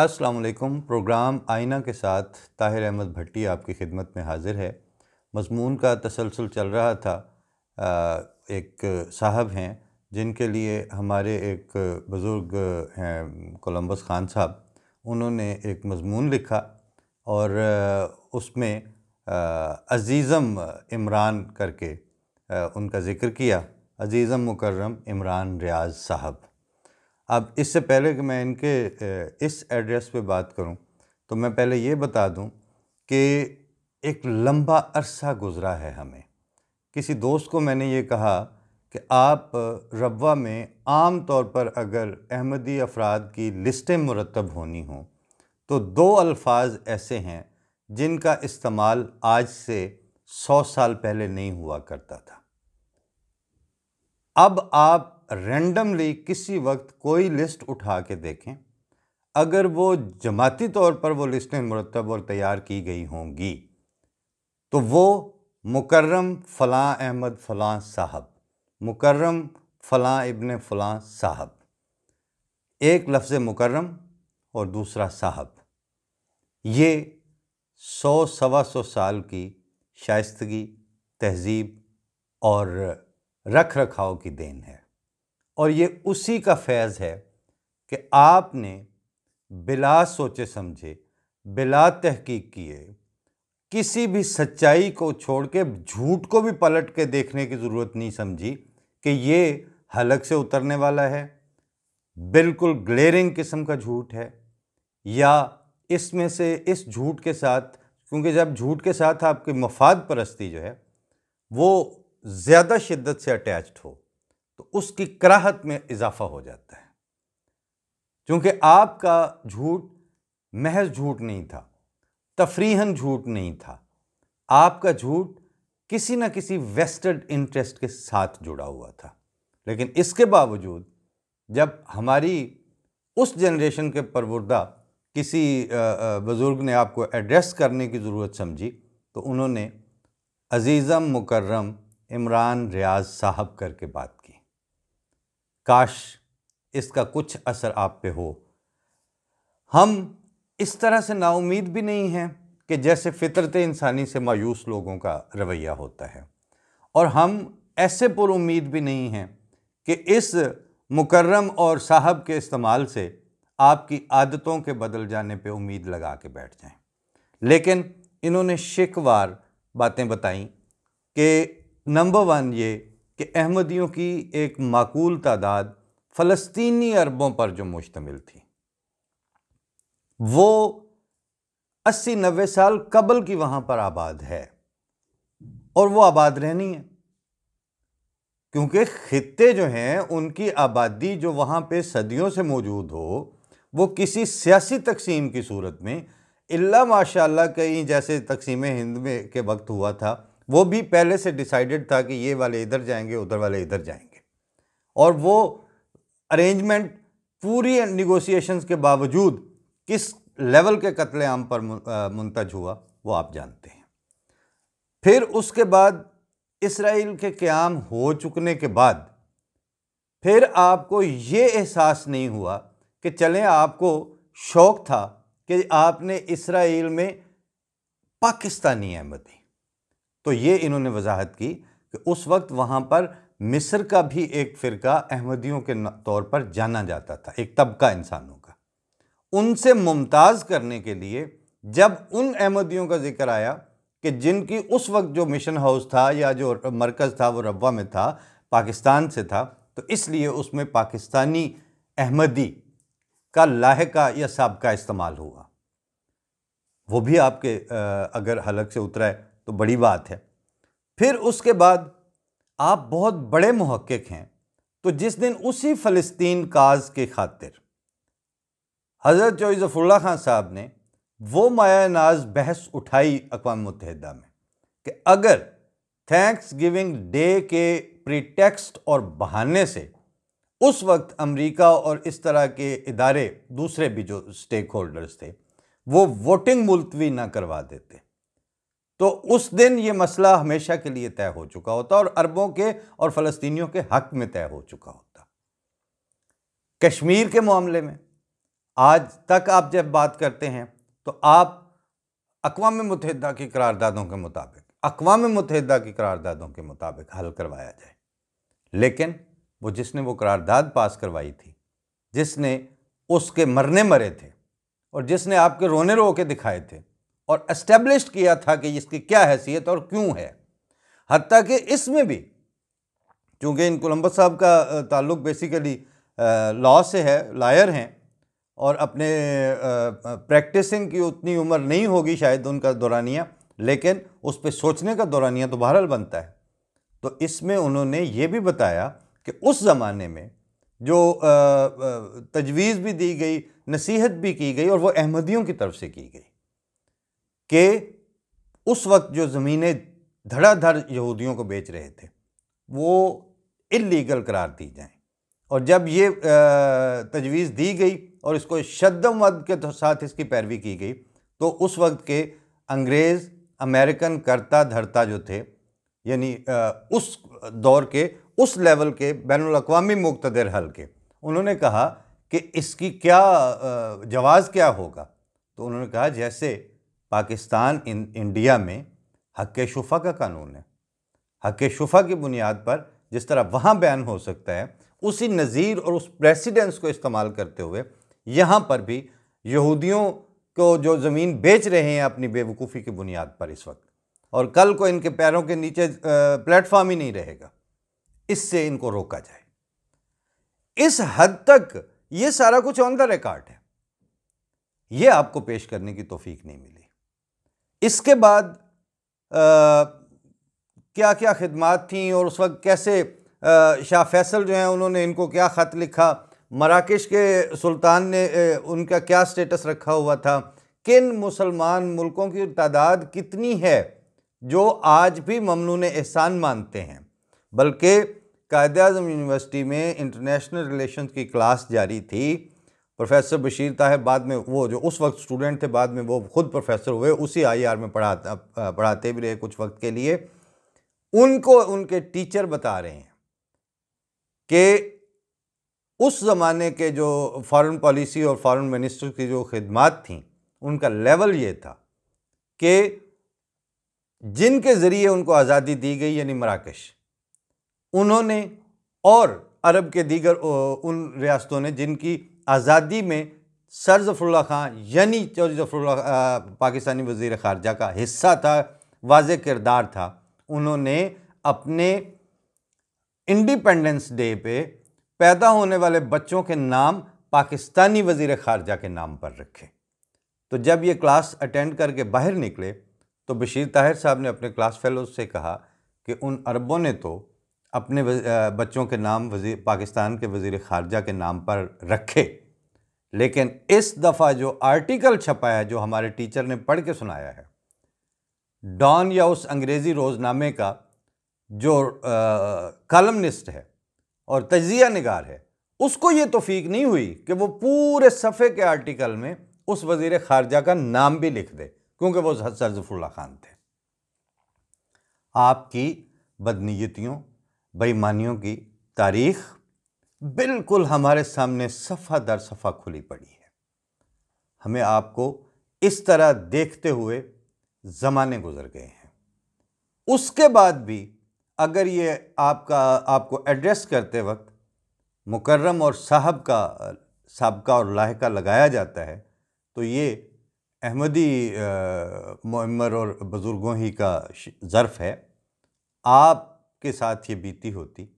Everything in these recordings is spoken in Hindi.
अस्सलाम वालेकुम। प्रोग्राम आईना के साथ ताहिर अहमद भट्टी आपकी खिदमत में हाज़िर है। मज़मून का तसलसल चल रहा था। एक साहब हैं जिनके लिए हमारे एक बुज़ुर्ग हैं कोलंबस ख़ान साहब, उन्होंने एक मज़मून लिखा और उसमें अज़ीज़म इमरान करके उनका ज़िक्र किया। अज़ीज़म मुकर्रम इमरान रियाज़ साहब। अब इससे पहले कि मैं इनके इस एड्रेस पे बात करूं, तो मैं पहले ये बता दूं कि एक लंबा अरसा गुज़रा है हमें। किसी दोस्त को मैंने ये कहा कि आप रब्वा में आम तौर पर अगर अहमदी अफराद की लिस्टें मुरतब होनी हों तो दो अल्फाज ऐसे हैं जिनका इस्तेमाल आज से 100 साल पहले नहीं हुआ करता था। अब आप रैंडमली किसी वक्त कोई लिस्ट उठा के देखें, अगर वो जमाती तौर पर वो लिस्टें मुरतब और तैयार की गई होंगी तो वो मुकर्रम फ़लाँ अहमद फ़लाँ साहब, मुकर्रम फ़लाँ इब्ने फ़लाँ साहब, एक लफ्ज़ मुकर्रम और दूसरा साहब, ये 100 सवा 100 साल की शाइस्तगी, तहज़ीब और रख रखाव की देन है। और ये उसी का फैज़ है कि आपने बिला सोचे समझे, बिला तहकीक किए, किसी भी सच्चाई को छोड़ के झूठ को भी पलट के देखने की ज़रूरत नहीं समझी कि ये हलक से उतरने वाला है, बिल्कुल ग्लेरिंग किस्म का झूठ है, या इसमें से इस झूठ के साथ, क्योंकि जब झूठ के साथ आपकी मफाद परस्ती जो है वो ज़्यादा शिद्दत से अटैच्ड हो तो उसकी कराहत में इजाफा हो जाता है। क्योंकि आपका झूठ महज झूठ नहीं था, तफरीहन झूठ नहीं था, आपका झूठ किसी न किसी वेस्टेड इंटरेस्ट के साथ जुड़ा हुआ था। लेकिन इसके बावजूद जब हमारी उस जनरेशन के परवुर्दा किसी बुज़ुर्ग ने आपको एड्रेस करने की ज़रूरत समझी तो उन्होंने अज़ीज़म मुकर्रम इमरान रियाज़ साहब करके बात की। काश इसका कुछ असर आप पे हो। हम इस तरह से नाउमीद भी नहीं हैं कि जैसे फितरत इंसानी से मायूस लोगों का रवैया होता है, और हम ऐसे पुरुम्मीद भी नहीं हैं कि इस मुकर्रम और साहब के इस्तेमाल से आपकी आदतों के बदल जाने पे उम्मीद लगा के बैठ जाएं। लेकिन इन्होंने शिकवार बातें बताई कि नंबर 1 ये कि अहमदियों की एक माकूल तादाद फ़लस्तीनी अरबों पर जो मुश्तमिल थी, वो 80-90 साल कबल की वहाँ पर आबाद है और वो आबाद रहनी है, क्योंकि खित्ते जो हैं उनकी आबादी जो वहाँ पे सदियों से मौजूद हो, वो किसी सियासी तकसीम की सूरत में इल्ला माशाअल्लाह कहीं जैसे तकसीम हिंद में के वक्त हुआ था, वो भी पहले से डिसाइडेड था कि ये वाले इधर जाएंगे, उधर वाले इधर जाएंगे, और वो अरेंजमेंट पूरी निगोशिएशंस के बावजूद किस लेवल के कत्लेआम पर मुंतज हुआ वो आप जानते हैं। फिर उसके बाद इसराइल के क़याम हो चुकने के बाद फिर आपको ये एहसास नहीं हुआ कि चलें, आपको शौक़ था कि आपने इसराइल में पाकिस्तानी अहमदी, तो ये इन्होंने वजाहत की कि उस वक्त वहाँ पर मिस्र का भी एक फ़िरका अहमदियों के तौर पर जाना जाता था, एक तबका इंसानों का। उनसे मुमताज़ करने के लिए जब उन अहमदियों का जिक्र आया कि जिनकी उस वक्त जो मिशन हाउस था या जो मरकज़ था वो रब्वा में था, पाकिस्तान से था, तो इसलिए उसमें पाकिस्तानी अहमदी का लाहिका या साबका इस्तेमाल हुआ। वो भी आपके अगर हलक से उतरा है तो बड़ी बात है। फिर उसके बाद आप बहुत बड़े मुहक्किक हैं, तो जिस दिन उसी फ़लस्तीन काज़ के खातिर हज़रत चौधरी ज़फ़रुल्लाह खान साहब ने वो माया नाज बहस उठाई अक़वाम मुत्तहिदा में कि अगर थैंक्स गिविंग डे के प्रीटेक्स्ट और बहाने से उस वक्त अमेरिका और इस तरह के इदारे दूसरे भी जो स्टेक होल्डर्स थे वो वोटिंग मुलतवी ना करवा देते तो उस दिन ये मसला हमेशा के लिए तय हो चुका होता और अरबों के और फ़लस्तीनियों के हक में तय हो चुका होता। कश्मीर के मामले में आज तक आप जब बात करते हैं तो आप अक़वाम मुत्तहिदा की करारदादों के मुताबिक, अक़वाम मुत्तहिदा की करारदादों के मुताबिक हल करवाया जाए, लेकिन वो जिसने वो करारदाद पास करवाई थी, जिसने उसके मरने मरे थे और जिसने आपके रोने रो के दिखाए थे और एस्टेब्लिश किया था कि इसकी क्या हैसियत और क्यों है, हत्ता कि इसमें भी चूँकि इन कोलंबस साहब का ताल्लुक़ बेसिकली लॉ से है, लायर हैं और अपने प्रैक्टिसिंग की उतनी उम्र नहीं होगी शायद उनका दौरानिया, लेकिन उस पर सोचने का दौरानिया तो बहरहाल बनता है। तो इसमें उन्होंने ये भी बताया कि उस ज़माने में जो तजवीज़ भी दी गई, नसीहत भी की गई और वो अहमदियों की तरफ से की गई कि उस वक्त जो ज़मीनें धड़ाधड़ यहूदियों को बेच रहे थे वो इल्लीगल करार दी जाएं। और जब ये तजवीज़ दी गई और इसको शद्दमद के साथ इसकी पैरवी की गई तो उस वक्त के अंग्रेज़ अमेरिकन करता धरता जो थे, यानी उस दौर के उस लेवल के बैनुल अक़वामी मुक़तदर हल के, उन्होंने कहा कि इसकी क्या जवाज़ क्या होगा। तो उन्होंने कहा जैसे पाकिस्तान इंडिया में हक़ शुफ़ा का कानून है, हक़ शुफ़ा की बुनियाद पर जिस तरह वहाँ बयान हो सकता है, उसी नज़ीर और उस प्रेसिडेंस को इस्तेमाल करते हुए यहाँ पर भी यहूदियों को जो ज़मीन बेच रहे हैं अपनी बेवकूफ़ी की बुनियाद पर इस वक्त, और कल को इनके पैरों के नीचे प्लेटफॉर्म ही नहीं रहेगा, इससे इनको रोका जाए। इस हद तक ये सारा कुछ ऑन द रिकॉर्ड है, ये आपको पेश करने की तौफीक नहीं मिली। इसके बाद क्या क्या खिदमात थी और उस वक्त कैसे शाह फैसल जो हैं उन्होंने इनको क्या ख़त लिखा, मराकश के सुल्तान ने उनका क्या स्टेटस रखा हुआ था, किन मुसलमान मुल्कों की तादाद कितनी है जो आज भी ममनून एहसान मानते हैं। बल्कि कायद-ए-आज़म यूनिवर्सिटी में इंटरनेशनल रिलेशंस की क्लास जारी थी, प्रोफेसर बशीर ताहिर बाद में वो जो उस वक्त स्टूडेंट थे बाद में वो खुद प्रोफेसर हुए, उसी IR में पढ़ाते भी रहे कुछ वक्त के लिए। उनको उनके टीचर बता रहे हैं कि उस ज़माने के जो फॉरेन पॉलिसी और फॉरेन मिनिस्टर की जो खिदमात थीं उनका लेवल ये था कि जिनके ज़रिए उनको आज़ादी दी गई यानी मराकश, उन्होंने और अरब के दीगर उन रियासतों ने जिनकी आज़ादी में सर ज़फ़रुल्लाह खां यानी चौधरी ज़फ़रुल्लाह पाकिस्तानी वज़ीर ख़ारजा का हिस्सा था, वाज़े किरदार था, उन्होंने अपने इंडिपेंडेंस डे पे पैदा होने वाले बच्चों के नाम पाकिस्तानी वज़ीर ख़ारजा के नाम पर रखे। तो जब ये क्लास अटेंड करके बाहर निकले तो बशीर ताहिर साहब ने अपने क्लास फेलोज से कहा कि उन अरबों ने तो अपने बच्चों के नाम पाकिस्तान के वज़ीर ख़ारजा के नाम पर रखे, लेकिन इस दफ़ा जो आर्टिकल छपा है जो हमारे टीचर ने पढ़ के सुनाया है, डॉन या उस अंग्रेज़ी रोज़नामे का जो कॉलमनिस्ट है और तजिया निगार है, उसको ये तौफीक नहीं हुई कि वो पूरे सफ़े के आर्टिकल में उस वज़ीर ख़ारजा का नाम भी लिख दे, क्योंकि वो सर ज़फ़रुल्लाह खान थे। आपकी बदनीयतियों, बेईमानियों की तारीख़ बिल्कुल हमारे सामने सफ़ा दर सफ़ा खुली पड़ी है। हमें आपको इस तरह देखते हुए ज़माने गुज़र गए हैं। उसके बाद भी अगर ये आपको एड्रेस करते वक्त मुकर्रम और साहब का साबका और लाहिका लगाया जाता है तो ये अहमदी मुअम्मर और बुज़ुर्गों ही का ज़र्फ़ है। आपके साथ ये बीती होती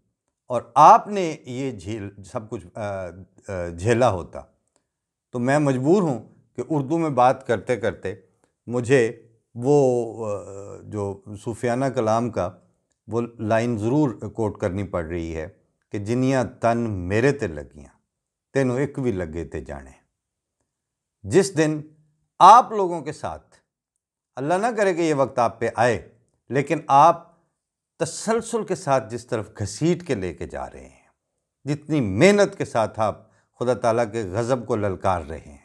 और आपने ये सब कुछ झेला होता तो मैं मजबूर हूँ कि उर्दू में बात करते करते मुझे वो जो सूफियाना कलाम का वो लाइन ज़रूर कोट करनी पड़ रही है कि जिनियाँ तन मेरे ते लगियाँ तेनों एक भी लगे ते जाने। जिस दिन आप लोगों के साथ, अल्लाह ना करे कि ये वक्त आप पे आए, लेकिन आप तसलसल के साथ जिस तरफ घसीट के लेके जा रहे हैं, जितनी मेहनत के साथ आप खुदा ताला के गज़ब को ललकार रहे हैं,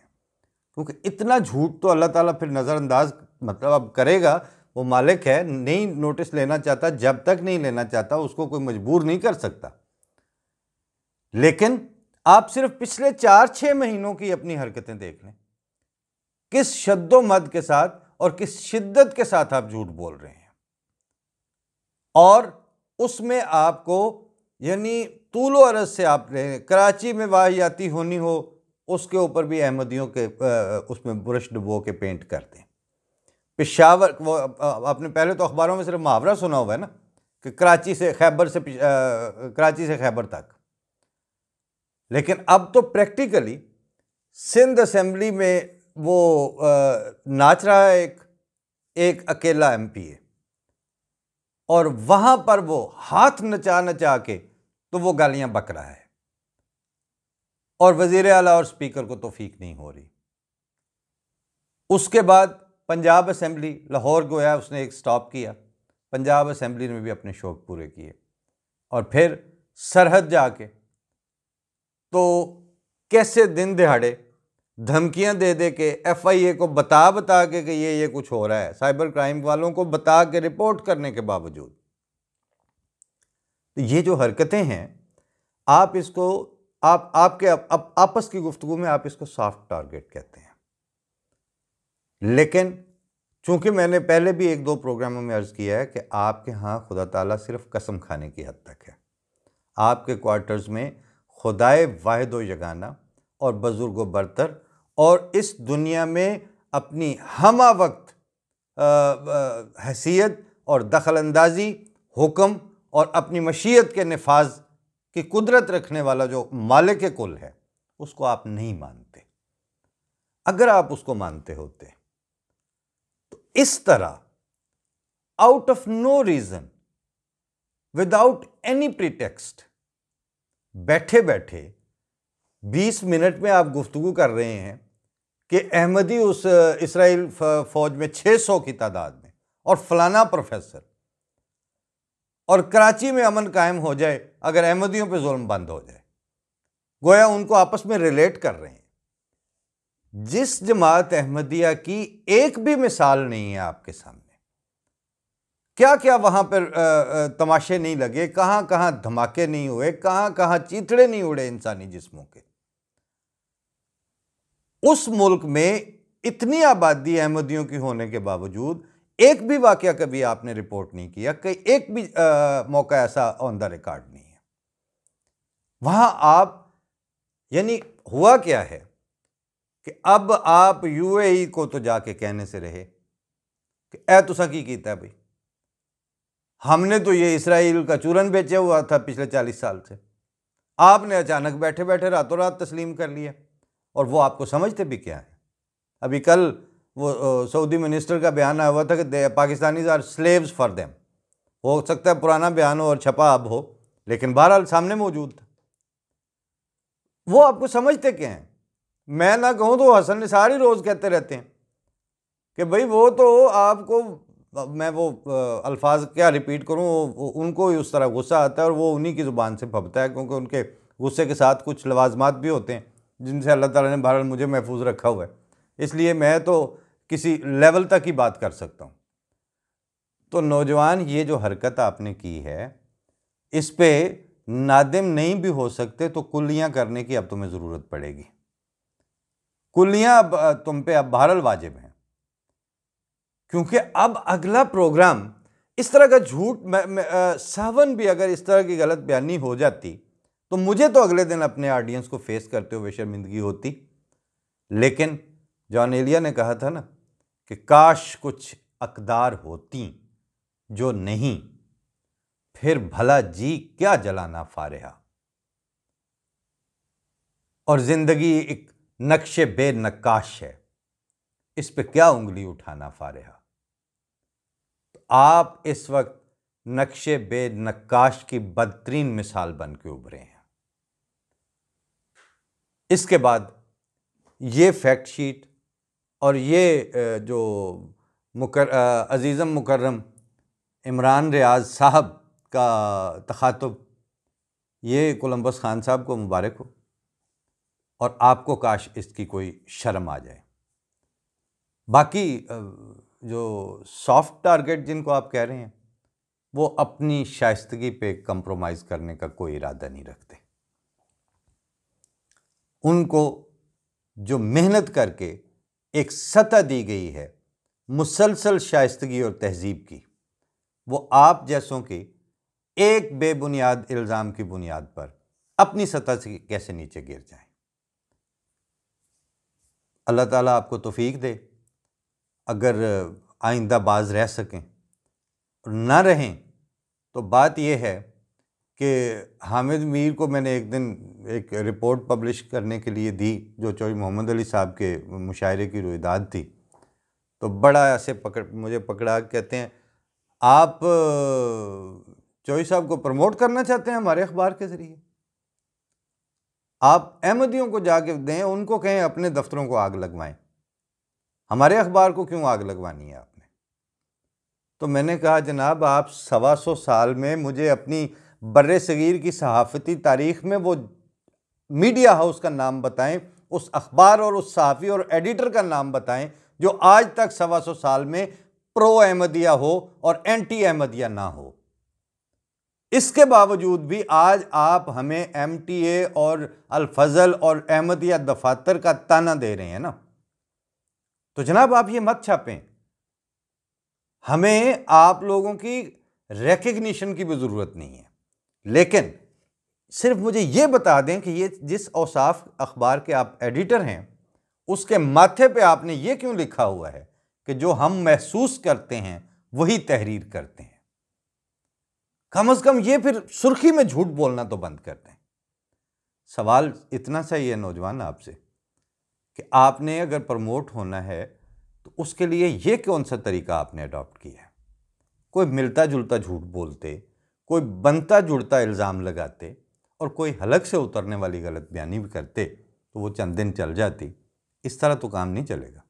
क्योंकि इतना झूठ तो अल्लाह ताला फिर नज़रअंदाज मतलब अब करेगा, वो मालिक है, नहीं नोटिस लेना चाहता, जब तक नहीं लेना चाहता उसको कोई मजबूर नहीं कर सकता। लेकिन आप सिर्फ पिछले 4-6 महीनों की अपनी हरकतें देख लें, किस शद्दोमद के साथ और किस शिद्दत के साथ आप झूठ बोल रहे हैं। और उसमें आपको यानी तूलो अरज से आप रहे, कराची में वाहियाती होनी हो उसके ऊपर भी अहमदियों के उसमें बुरश डुबो के पेंट करते हैं। पेशावर, वो आपने पहले तो अखबारों में सिर्फ मुहावरा सुना हुआ है ना कि कराची से खैबर तक, लेकिन अब तो प्रैक्टिकली सिंध असेंबली में वो नाच रहा है एक अकेला एमपी है, और वहां पर वो हाथ नचा नचा के तो वो गालियां बक रहा है, और वजीर आला और स्पीकर को तौफीक नहीं हो रही। उसके बाद पंजाब असेंबली लाहौर गोया उसने एक स्टॉप किया, पंजाब असेंबली ने भी अपने शौक पूरे किए, और फिर सरहद जाके तो कैसे दिन दिहाड़े धमकियां दे दे के FIA को बता के कि ये कुछ हो रहा है, साइबर क्राइम वालों को बता के रिपोर्ट करने के बावजूद। तो ये जो हरकतें हैं, आप इसको आपके आपस की गुफ्तगू में आप इसको सॉफ्ट टारगेट कहते हैं। लेकिन चूंकि मैंने पहले भी 1-2 प्रोग्रामों में अर्ज किया है कि आपके यहाँ खुदा ताला सिर्फ कसम खाने की हद तक है। आपके क्वार्टर्स में खुदाए वाहिद व यगाना और बुजुर्ग व बरतर और इस दुनिया में अपनी हमा वक्त हैसियत और दखल अंदाजी, हुक्म और अपनी मशीयत के नफाज की कुदरत रखने वाला जो मालिक कुल है, उसको आप नहीं मानते। अगर आप उसको मानते होते तो इस तरह out of no reason, without any pretext, बैठे बैठे 20 मिनट में आप गुफ्तगू कर रहे हैं कि अहमदी उस इसराइल फौज में 600 की तादाद में, और फलाना प्रोफेसर, और कराची में अमन कायम हो जाए अगर अहमदियों पे जुल्म बंद हो जाए। गोया उनको आपस में रिलेट कर रहे हैं। जिस जमात अहमदिया की एक भी मिसाल नहीं है आपके सामने, क्या क्या वहां पर तमाशे नहीं लगे, कहां कहां धमाके नहीं हुए, कहां कहां चीथड़े नहीं उड़े इंसानी जिस्मों के। उस मुल्क में इतनी आबादी अहमदियों की होने के बावजूद एक भी वाकया कभी आपने रिपोर्ट नहीं किया, कहीं एक भी मौका ऐसा ऑन द रिकॉर्ड नहीं है। वहां आप यानी हुआ क्या है कि अब आप UAE को तो जाके कहने से रहे कि ए तुसा की कीता है भाई, हमने तो ये इसराइल का चूरन बेचा हुआ था पिछले 40 साल से, आपने अचानक बैठे बैठे रातों रात तस्लीम कर लिया, और वो आपको समझते भी क्या है। अभी कल वो सऊदी मिनिस्टर का बयान आया हुआ था कि Pakistanis are slaves for them. हो सकता है पुराना बयान हो और छपा अब हो, लेकिन बहरहाल सामने मौजूद था। वो आपको समझते क्या हैं? मैं ना कहूँ तो हसन निसार ही रोज़ कहते रहते हैं कि भाई वो तो आपको, मैं वो अल्फाज क्या रिपीट करूँ, उनको ही उस तरह गुस्सा आता है और वो उन्हीं की ज़ुबान से फबता है, क्योंकि उनके गुस्से के साथ कुछ लवाजमात भी होते हैं जिनसे अल्लाह ताला ने बहरहाल मुझे महफूज रखा हुआ है, इसलिए मैं तो किसी लेवल तक ही बात कर सकता हूँ। तो नौजवान, ये जो हरकत आपने की है, इस पे नादिम नहीं भी हो सकते तो कुल्लियाँ करने की अब तुम्हें ज़रूरत पड़ेगी। कुल्लियाँ अब तुम पे अब बहरहाल वाजिब हैं, क्योंकि अब अगला प्रोग्राम इस तरह का झूठ, सावन भी अगर इस तरह की गलत बयानी हो जाती तो मुझे तो अगले दिन अपने ऑडियंस को फेस करते हुए शर्मिंदगी होती। लेकिन जॉन एलिया ने कहा था ना कि काश कुछ अकदार होती जो नहीं, फिर भला जी क्या जलाना फारेहा। और जिंदगी एक नक्शे बेनक्काश है, इस पे क्या उंगली उठाना फारेहा। तो आप इस वक्त नक्शे बेनक्काश की बदतरीन मिसाल बन के उभरे हैं। इसके बाद ये फैक्ट शीट और ये जो अजीज़म मुकर्रम इमरान रियाज साहब का तखातुब, ये कोलंबस खान साहब को मुबारक हो, और आपको काश इसकी कोई शर्म आ जाए। बाकी जो सॉफ्ट टारगेट जिनको आप कह रहे हैं, वो अपनी शाइस्तगी पे कंप्रोमाइज़ करने का कोई इरादा नहीं रखते। उनको जो मेहनत करके एक सतह दी गई है मुसलसल शाइस्तगी और तहजीब की, वो आप जैसों की एक बेबुनियाद इल्ज़ाम की बुनियाद पर अपनी सतह से कैसे नीचे गिर जाएं। अल्लाह ताला आपको तौफीक दे, अगर आइंदा बाज रह सकें, और ना रहें तो बात यह है कि हामिद मीर को मैंने एक दिन एक रिपोर्ट पब्लिश करने के लिए दी जो चौधरी मोहम्मद अली साहब के मुशायरे की रुइदाद थी। तो बड़ा ऐसे मुझे पकड़ा, कहते हैं आप चौधरी साहब को प्रमोट करना चाहते हैं हमारे अखबार के ज़रिए, आप अहमदियों को जाके दें, उनको कहें अपने दफ्तरों को आग लगवाएं, हमारे अखबार को क्यों आग लगवानी है आपने। तो मैंने कहा जनाब आप 125 साल में मुझे अपनी बर्रे सगीर की सहाफ़ती तारीख़ में वो मीडिया हाउस का नाम बताएं, उस अखबार और उस सहाफ़ी और एडिटर का नाम बताएं जो आज तक 125 साल में प्रो अहमदिया हो और एंटी अहमदिया ना हो। इसके बावजूद भी आज आप हमें MTA और अल-फज़ल और अहमदिया दफातर का ताना दे रहे हैं ना, तो जनाब आप ये मत छापें। हमें आप लोगों की रिकग्निशन की भी ज़रूरत नहीं है, लेकिन सिर्फ मुझे ये बता दें कि ये जिस औसाफ अखबार के आप एडिटर हैं उसके माथे पे आपने ये क्यों लिखा हुआ है कि जो हम महसूस करते हैं वही तहरीर करते हैं। कम से कम ये फिर सुर्खी में झूठ बोलना तो बंद कर दें। सवाल इतना सा ही है नौजवान आपसे कि आपने अगर प्रमोट होना है तो उसके लिए ये कौन सा तरीका आपने अडॉप्ट किया है। कोई मिलता जुलता झूठ बोलते, कोई बनता जुड़ता इल्ज़ाम लगाते और कोई हलक से उतरने वाली गलत बयानी भी करते तो वो चंद दिन चल जाती। इस तरह तो काम नहीं चलेगा।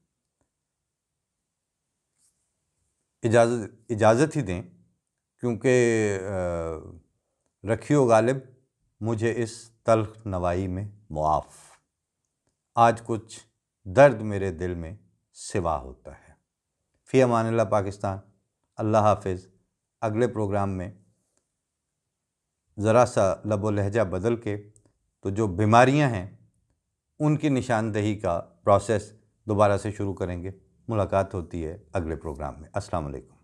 इजाज़त ही दें, क्योंकि रखियो गालिब मुझे इस तल्ख नवाई में मुआफ़, आज कुछ दर्द मेरे दिल में सिवा होता है। फ़ी अमानिल्लाह पाकिस्तान। अल्लाह हाफ़िज़। अगले प्रोग्राम में ज़रा सा लबो लहजा बदल के तो जो बीमारियां हैं उनकी निशानदही का प्रोसेस दोबारा से शुरू करेंगे। मुलाकात होती है अगले प्रोग्राम में। अस्सलाम वालेकुम।